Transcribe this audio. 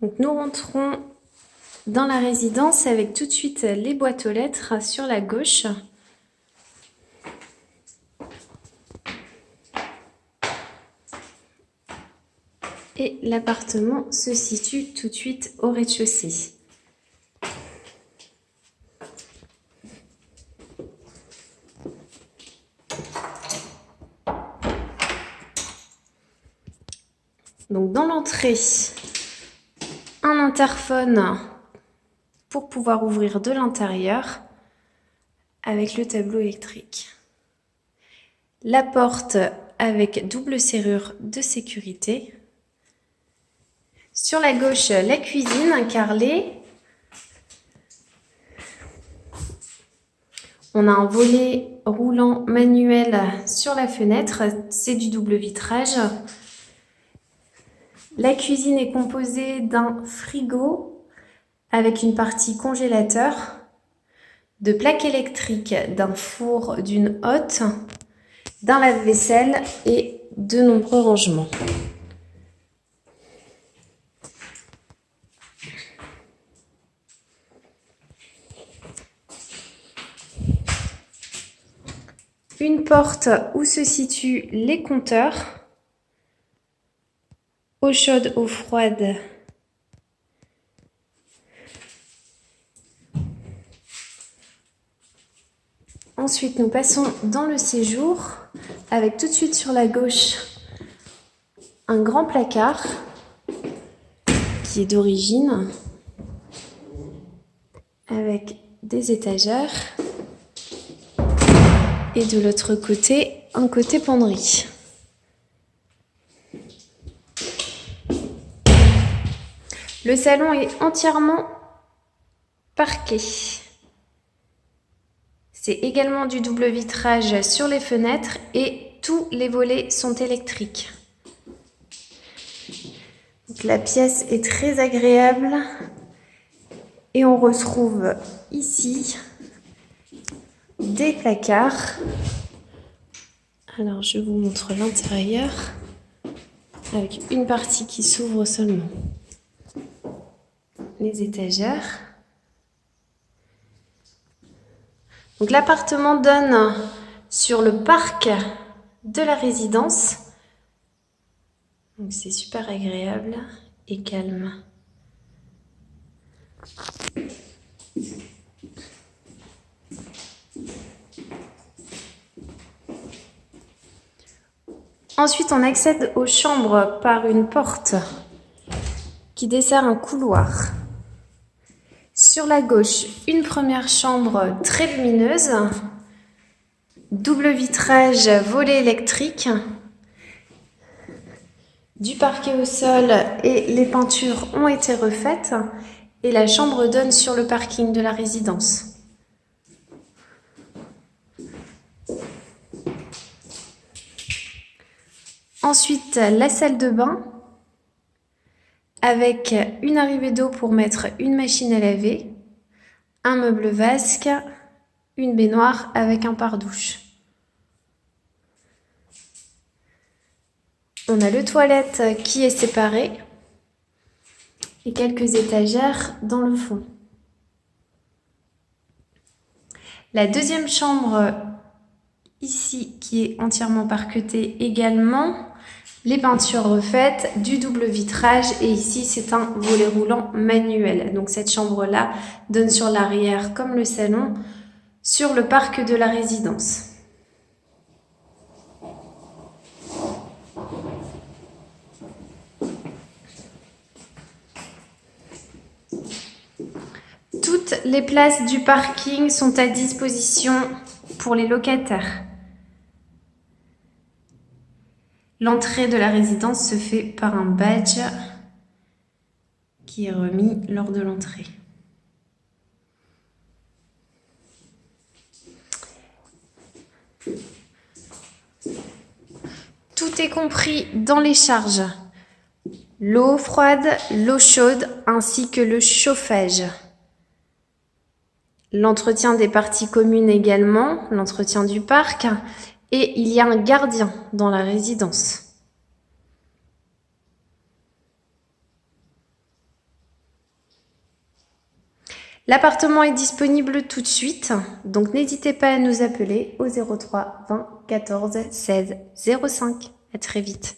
Donc nous rentrons dans la résidence avec tout de suite les boîtes aux lettres sur la gauche. Et l'appartement se situe tout de suite au rez-de-chaussée. Donc dans l'entrée, un interphone pour pouvoir ouvrir de l'intérieur avec le tableau électrique. La porte avec double serrure de sécurité. Sur la gauche, la cuisine carrelée. On a un volet roulant manuel sur la fenêtre, c'est du double vitrage. La cuisine est composée d'un frigo avec une partie congélateur, de plaques électriques, d'un four, d'une hotte, d'un lave-vaisselle et de nombreux rangements. Une porte où se situent les compteurs, eau chaude, eau froide. Ensuite, nous passons dans le séjour avec tout de suite sur la gauche un grand placard qui est d'origine avec des étagères et de l'autre côté, un côté penderie. Le salon est entièrement parquet. C'est également du double vitrage sur les fenêtres et tous les volets sont électriques. Donc, la pièce est très agréable et on retrouve ici des placards. Alors je vous montre l'intérieur avec une partie qui s'ouvre seulement. Les étagères. Donc l'appartement donne sur le parc de la résidence. Donc c'est super agréable et calme. Ensuite, on accède aux chambres par une porte qui dessert un couloir. Sur la gauche, une première chambre très lumineuse, double vitrage, volet électrique, du parquet au sol et les peintures ont été refaites et la chambre donne sur le parking de la résidence. Ensuite, la salle de bain avec une arrivée d'eau pour mettre une machine à laver, un meuble vasque, une baignoire avec un pare-douche. On a le toilette qui est séparé et quelques étagères dans le fond. La deuxième chambre ici qui est entièrement parquetée également. Les peintures refaites, du double vitrage et ici c'est un volet roulant manuel. Donc cette chambre-là donne sur l'arrière comme le salon sur le parc de la résidence. Toutes les places du parking sont à disposition pour les locataires. L'entrée de la résidence se fait par un badge qui est remis lors de l'entrée. Tout est compris dans les charges. L'eau froide, l'eau chaude ainsi que le chauffage. L'entretien des parties communes également, l'entretien du parc. Et il y a un gardien dans la résidence. L'appartement est disponible tout de suite, donc n'hésitez pas à nous appeler au 03 20 14 16 05. À très vite.